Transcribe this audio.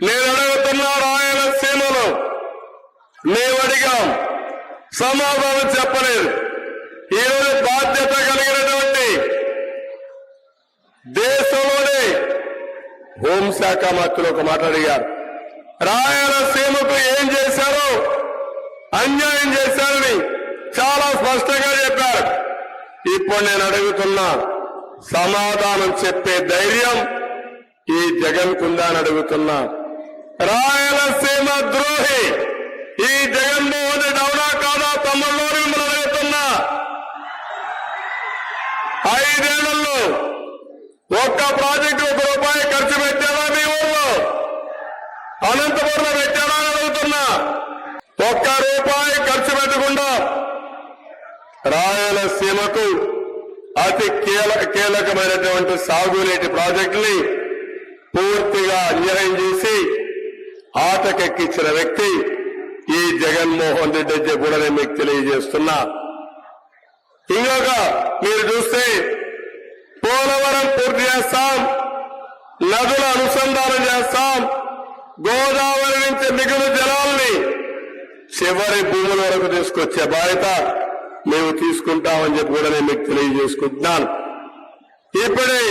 నేను అడుగుతున్నా, రాయలసీమలో మేము అడిగాం, సమాధానం చెప్పలేదు. ఈరోజు బాధ్యత కలిగినటువంటి దేశంలోనే హోంశాఖ మంత్రులు ఒక మాట అడిగారు, రాయలసీమకు ఏం చేశారో, అన్యాయం చేశారని చాలా స్పష్టంగా చెప్పారు. ఇప్పుడు నేను అడుగుతున్నా, సమాధానం చెప్పే ధైర్యం ఈ జగన్ కుందా అని అడుగుతున్నా. రాయలసీమ ద్రోహి ఈ జగన్మోహన్ రెడ్డి అవునా కాదా తమ్ముళ్ళు మిమ్మల్ని అడుగుతున్నా. 5 ఏళ్లలో ఒక్క ప్రాజెక్టు ₹1 ఖర్చు పెట్టారా మీ ఊళ్ళో? అనంతపురంలో పెట్టారా అని అడుగుతున్నా. ₹1 ఖర్చు పెట్టకుండా రాయలసీమకు అతి కీలకమైనటువంటి సాగునీటి ప్రాజెక్టుని పూర్తిగా అన్యాయం చేసి ఆటకెక్కించిన వ్యక్తి ఈ జగన్మోహన్ రెడ్డి అని కూడా నేను మీకు తెలియజేస్తున్నా. ఇంకొక మీరు చూస్తే పోలవరం పూర్తి చేస్తాం, నదుల అనుసంధానం చేస్తాం, గోదావరి నుంచి మిగులు జలాల్ని చివరి భూముల వరకు తీసుకొచ్చే బాధ్యత మేము తీసుకుంటామని చెప్పి కూడా నేను మీకు తెలియజేసుకుంటున్నాను. ఇప్పుడే